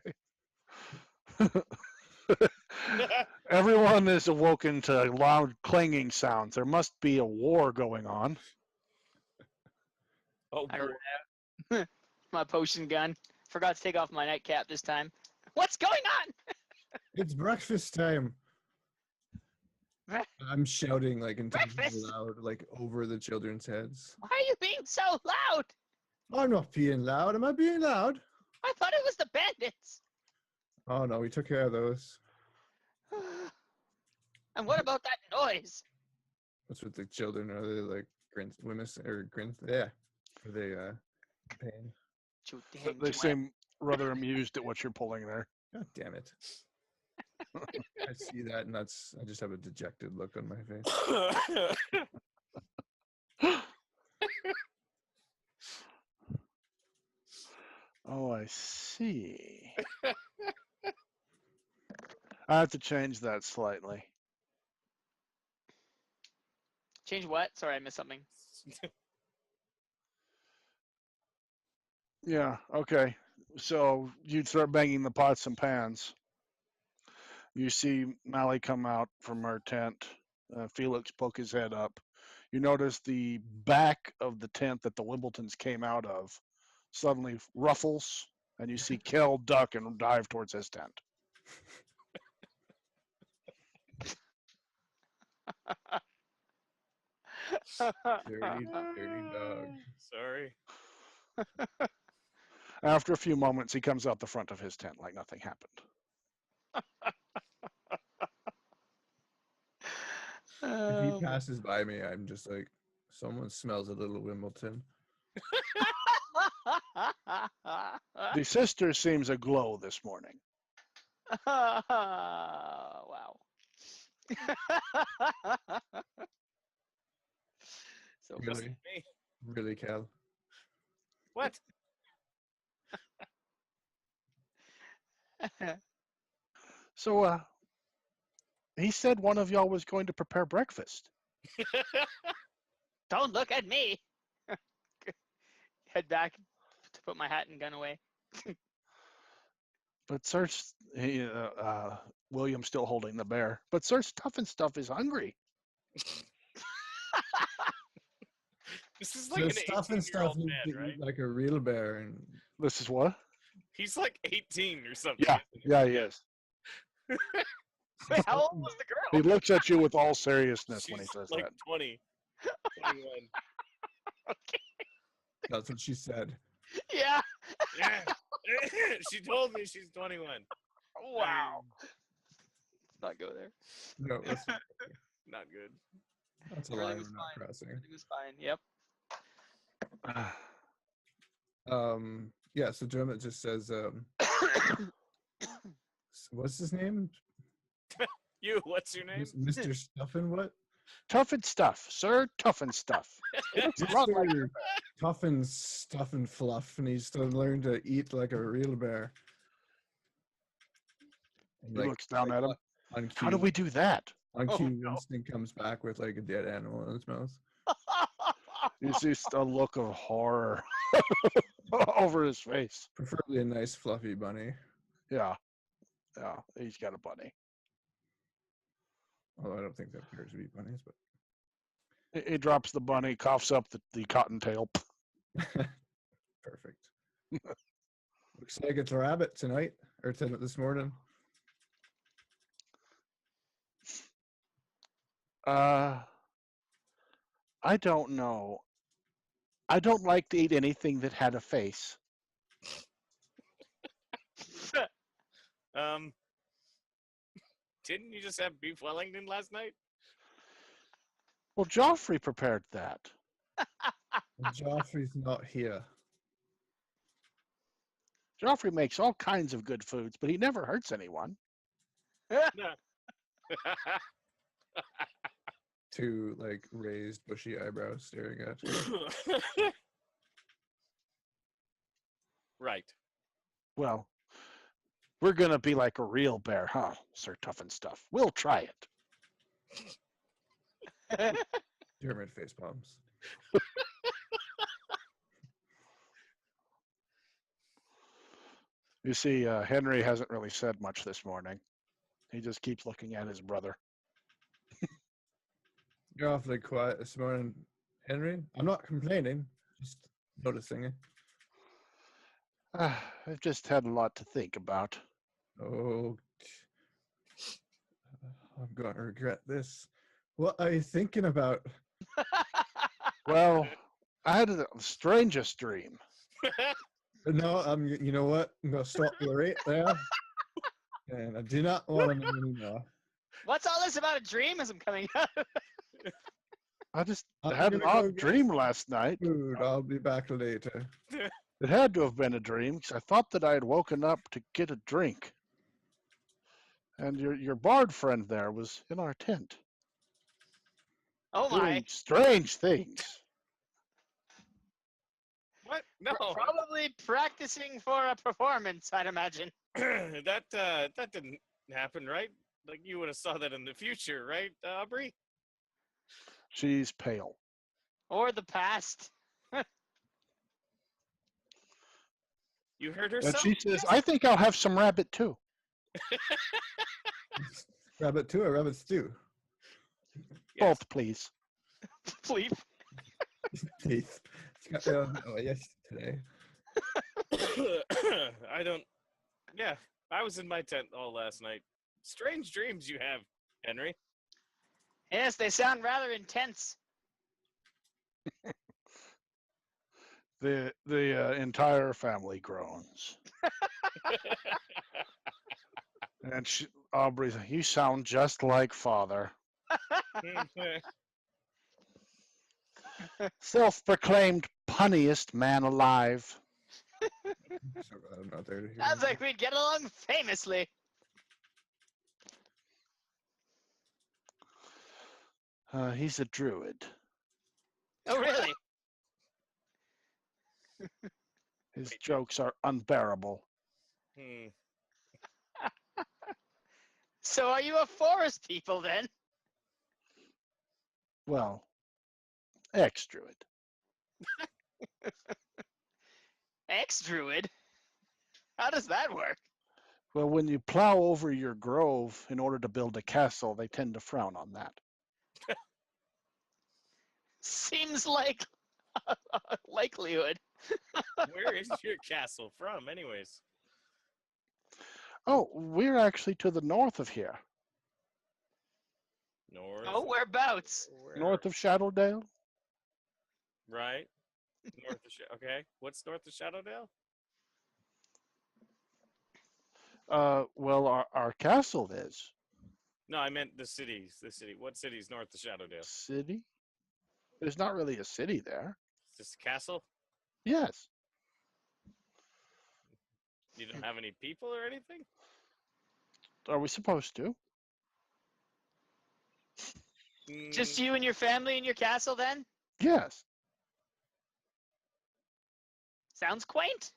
Everyone is awoken to loud clanging sounds. There must be a war going on. Oh, I boy. ran out. My potion gun. Forgot to take off my nightcap this time. What's going on? It's breakfast time. I'm shouting like intentionally Breakfast? loud, like over the children's heads. Why are you being so loud? I'm not being loud. Am I being loud? I thought it was the bandits. Oh no, we took care of those. And what about that noise? What's with the children? Are they like grimace or grin? Yeah. Are they pain? They seem rather amused at what you're pulling there. God damn it. I see that and I just have a dejected look on my face. Oh, I see. I have to change that slightly. Change what? Sorry, I missed something. Yeah, okay. So you'd start banging the pots and pans. You see Mally come out from her tent. Felix poke his head up. You notice the back of the tent that the Wimbledons came out of suddenly ruffles, and you see Kel duck and dive towards his tent. Dirty dog. Sorry. After a few moments, he comes out the front of his tent like nothing happened. If he passes by me, I'm just like, someone smells a little Wimbledon. The sister seems aglow this morning. Wow. So Really? funny. Me. Really, Cal? What? So, he said one of y'all was going to prepare breakfast. Don't look at me. Head back to put my hat and gun away. But Sir, William's still holding the bear. But Sir Stuff and Stuff is hungry. This is like So an stuff and 18-year-old stuff needs man, to eat right? like a real bear, and This is what? He's like 18 or something. Yeah, yeah, he is. Wait, how old was the girl? He looks at you with all seriousness when he She's says like that. 20. 21. Okay. that's what she said. Yeah. Yeah. She told me she's 21. Wow. Let's not go there. No, Not good. that's a Everything line was we're not fine. crossing. Everything was fine. Yep. Yeah, so Dermot just says, what's his name? You, what's your name? Mr. Stuffin' what? Tough and Stuff. Sir Tough and Stuff. Mr. Toughin' Stuff and Fluff, and he's to learn to eat like a real bear. And, He looks down at him. On How do cue- we do that? On Oh, cue, no. Winston comes back with like a dead animal in his mouth. You see a look of horror over his face. Preferably a nice fluffy bunny. Yeah. Yeah, he's got a bunny. Although I don't think that bears would eat bunnies, but He drops the bunny, coughs up the cottontail. perfect. Looks like it's a rabbit tonight, or this morning. I don't know. I don't like to eat anything that had a face. Didn't you just have beef Wellington last night? Well, Joffrey prepared that. Joffrey's not here. Joffrey makes all kinds of good foods, but he never hurts anyone. Two like raised bushy eyebrows staring at you. Right. Well, we're going to be like a real bear, huh, Sir Tough and Stuff? We'll try it. Dermot face palms. You see, Henry hasn't really said much this morning. He just keeps looking at his brother. You're awfully quiet this morning, Henry. I'm not complaining, just noticing it. I've just had a lot to think about. Oh, I'm going to regret this. What are you thinking about? Well, I had the strangest dream. No, you know what? I'm going to stop you right there. And I do not want to know anymore. What's all this about a dream as I'm coming out? I just I'm had an gonna go odd get dream last night. Food, I'll be back later. It had to have been a dream because I thought that I had woken up to get a drink. And your bard friend there was in our tent Oh my. doing strange things. What? No. Probably practicing for a performance, I'd imagine. that didn't happen, right? Like you would have saw that in the future, right, Aubrey? She's pale. Or the past. You heard her. And she says, I think I'll have some rabbit too. Rabbit too or rabbit stew? Yes. Both, please. Please. Teeth. Yes, today. I don't. Yeah, I was in my tent all last night. Strange dreams you have, Henry. Yes, they sound rather intense. The entire family groans. And Aubrey's, you sound just like father. Self-proclaimed punniest man alive. So glad I'm not there to hear Sounds that. like we'd get along famously. He's a druid. Oh, really? His jokes are unbearable. Hmm. So are you a forest people then? Well, ex-druid. Ex-druid? How does that work? Well, when you plow over your grove in order to build a castle, they tend to frown on that. Seems like a likelihood. Where is your castle from, anyways? Oh, we're actually to the north of here. North. Oh, whereabouts? North of Shadowdale. Right. North of okay. What's north of Shadowdale? Well, our castle is. No, I meant the cities. The city. What city's north of Shadowdale? City? There's not really a city there. Just a castle? Yes. You don't have any people or anything? Are we supposed to? Just you and your family in your castle then? Yes. Sounds quaint.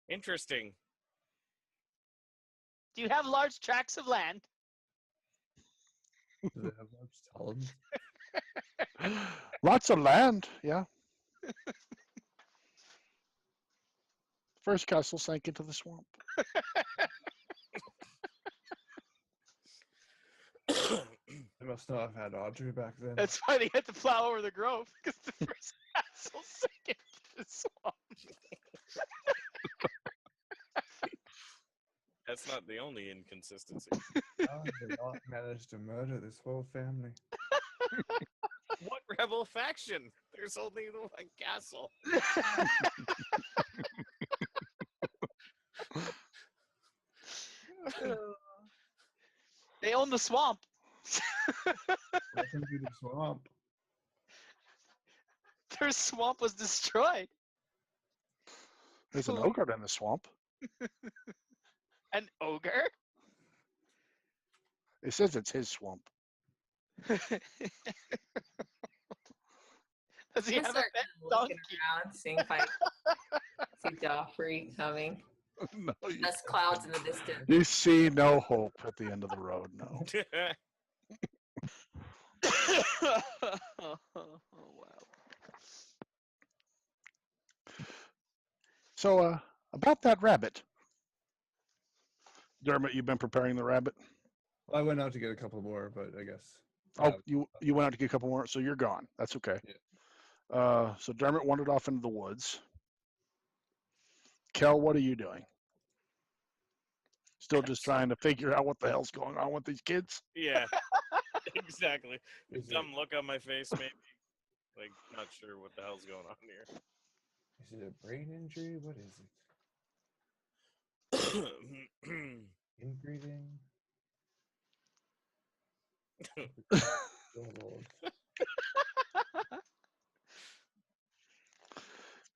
Interesting. Do you have large tracts of land? Do they have large talons? Lots of land, yeah. First castle sank into the swamp. They must not have had Audrey back then. That's why they had to plow over the grove, because the first castle sank into the swamp. That's not the only inconsistency. How did they not manage to murder this whole family? What rebel faction? There's only the one castle. They own the swamp. Welcome to the swamp. Their swamp was destroyed. There's an ogre in the swamp. An ogre? It says it's his swamp. Does he I'm have a start pet looking donkey? around, seeing if I see Joffrey coming. No, That's clouds in the distance. you see no hope at the end of the road. No. Oh, wow. So, about that rabbit, Dermot, you've been preparing the rabbit. Well, I went out to get a couple more, but I guess. Oh, you went out to get a couple more, so you're gone. That's okay. Yeah. So Dermot wandered off into the woods. Kel, what are you doing? Still just trying to figure out what the hell's going on with these kids? Yeah, exactly. A Is it- dumb look on my face, maybe. Like, not sure what the hell's going on here. Is it a brain injury? What is it? Inbreeding? Old.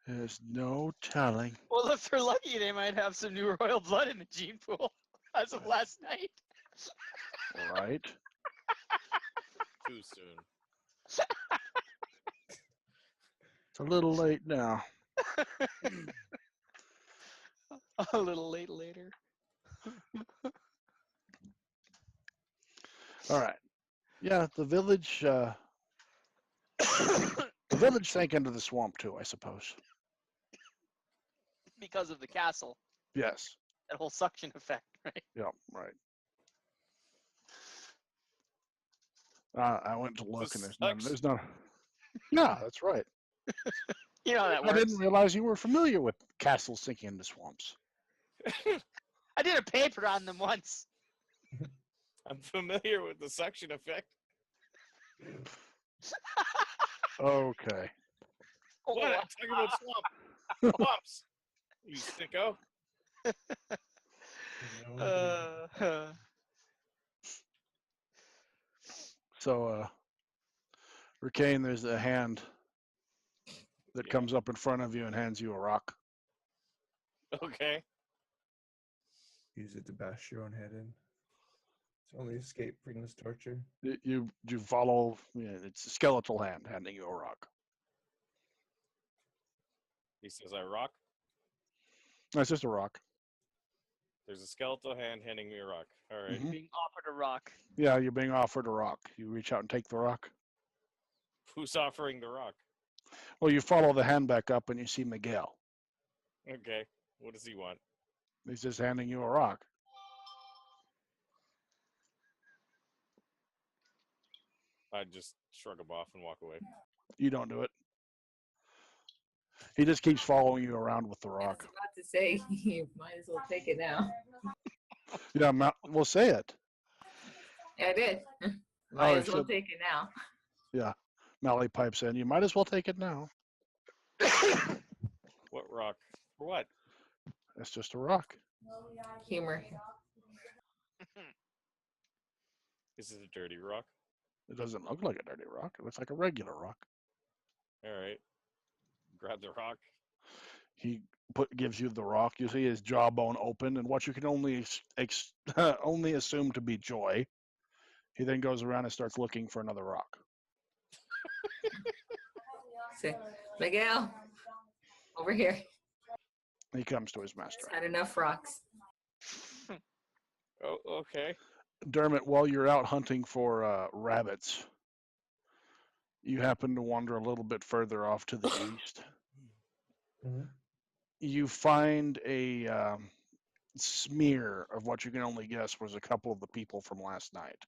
There's no telling. Well, if they're lucky, they might have some new royal blood in the gene pool as of last night. Right? Too soon. It's a little late now. A little late later. All right. Yeah, the village. The village sank into the swamp too, I suppose. Because of the castle. Yes. That whole suction effect, right? Yeah. Right. I went to look, and there's none. sucks. There's none. Yeah, that's right. You know how that I works. didn't realize you were familiar with castles sinking into swamps. I did a paper on them once. I'm familiar with the suction effect. Okay. What? I'm talking about swamps. You sicko. So, Ricane, there's a hand that Yeah. comes up in front of you and hands you a rock. Okay. Use it to bash your own head in. It's only escape from this torture. You follow. Yeah, it's a skeletal hand handing you a rock. He says, I rock. That's just a rock. There's a skeletal hand handing me a rock. All right. Mhm. Being offered a rock. Yeah, you're being offered a rock. You reach out and take the rock. Who's offering the rock? Well, you follow the hand back up and you see Miguel. Okay. What does he want? He's just handing you a rock. I just shrug him off and walk away. You don't do it. He just keeps following you around with the I was rock. about to say, you might as well take it now. Yeah, we'll say it. Yeah, I did. Oh, Might you as well should. take it now. Yeah. Mally pipes in. You might as well take it now. What rock? For what? It's just a rock. Humor. Is it a dirty rock? It doesn't look like a dirty rock. It looks like a regular rock. All right. Grab the rock. He gives you the rock. You see his jawbone open, and what you can only only assume to be joy. He then goes around and starts looking for another rock. Say, Miguel, over here. He comes to his master. Had enough rocks. Oh, okay. Dermot, while you're out hunting for rabbits, you happen to wander a little bit further off to the east. Mhm. You find a smear of what you can only guess was a couple of the people from last night.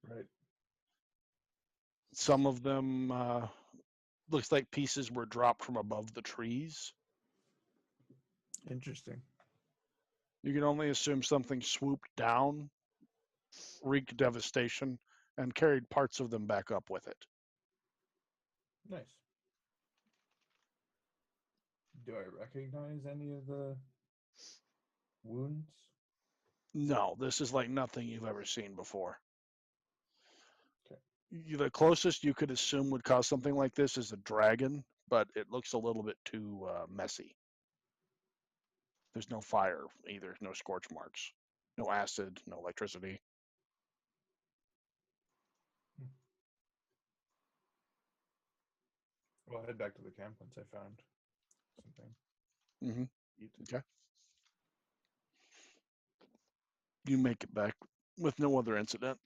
Right. Some of them looks like pieces were dropped from above the trees. Interesting. You can only assume something swooped down, wreaked devastation, and carried parts of them back up with it. Nice. Do I recognize any of the wounds? No, this is like nothing you've ever seen before. Okay. The closest you could assume would cause something like this is a dragon, but it looks a little bit too messy. There's no fire either, no scorch marks, no acid, no electricity. Well, I'll head back to the camp once I found something. Hmm eat. Okay. You make it back with no other incident.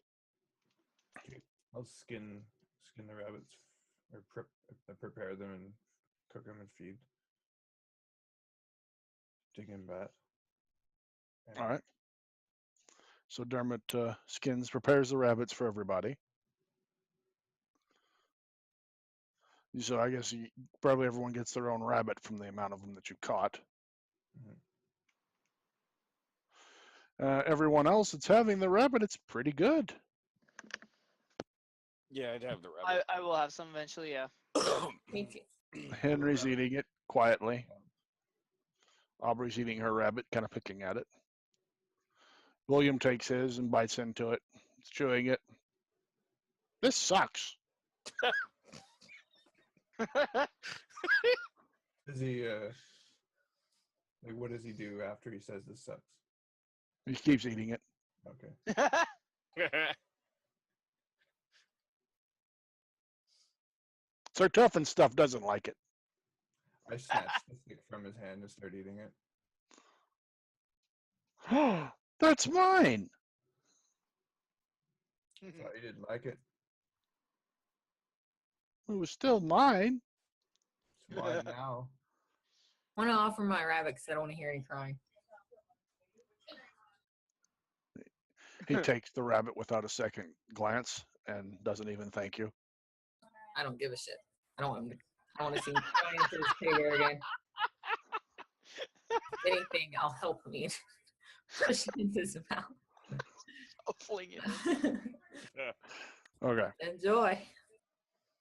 I'll skin the rabbits, or prepare them and cook them and feed. Dig in bat. All right. So Dermot prepares the rabbits for everybody. So I guess probably everyone gets their own rabbit from the amount of them that you caught. Everyone else that's having the rabbit, it's pretty good. Yeah, I'd have the rabbit. I will have some eventually. Yeah. Me too. Henry's eating it quietly. Aubrey's eating her rabbit, kind of picking at it. William takes his and bites into it, chewing it. This sucks. Does he like what does he do after he says this sucks? He keeps eating it. Okay. Sir Tough and Stuff doesn't like it. I snatched the stick from his hand and start eating it. That's mine. Thought you didn't like it. It was still mine. It's mine now. I want to offer my rabbit because I don't want to hear any crying. He takes the rabbit without a second glance and doesn't even thank you. I don't give a shit. I don't want him to. I want to see him crying into his figure again. If anything, I'll help him eat. Push it into his mouth. I'll fling it. Okay. Enjoy.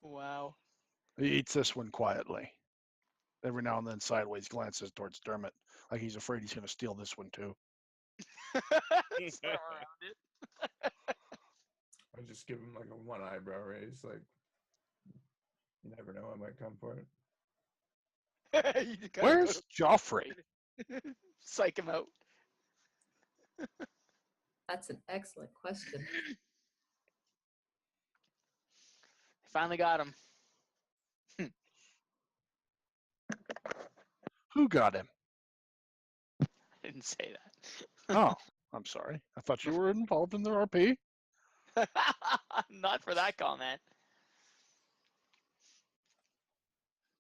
Wow. He eats this one quietly. Every now and then sideways glances towards Dermot, like he's afraid he's going to steal this one too. Throw around it. I just give him like a one eyebrow raise, like you never know, I might come for it. You gotta Where's Joffrey? psych him out. That's an excellent question. Finally got him. Who got him? I didn't say that. Oh, I'm sorry. I thought you were involved in the RP. Not for that comment.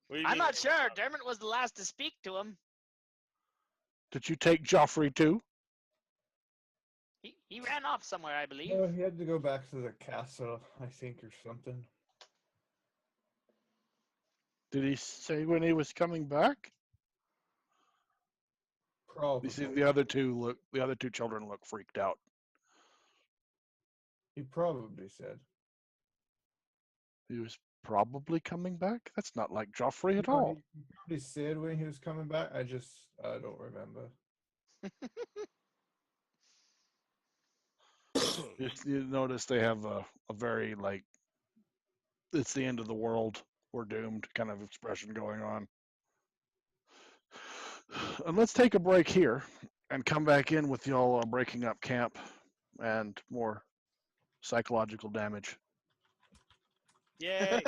What do you I'm mean not they sure. were Dermot was the last to speak to him. Did you take Joffrey too? He ran off somewhere, I believe. No, he had to go back to the castle, I think, or something. Did he say when he was coming back? Probably. You see, the other two children look freaked out. He probably said. He was probably coming back? That's not like Joffrey at No, all. He probably said when he was coming back. I don't remember. You notice they have a very, like, it's the end of the world, we're doomed kind of expression going on. And let's take a break here and come back in with y'all breaking up camp and more psychological damage. Yay!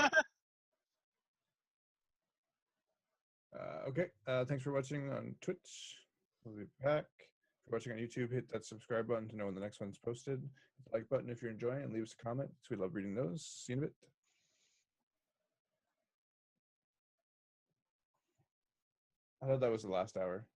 Okay. Thanks for watching on Twitch. We'll be back. If you're watching on YouTube, hit that subscribe button to know when the next one's posted. Hit the like button if you're enjoying it, and leave us a comment. We love reading those. See you in a bit. I thought that was the last hour.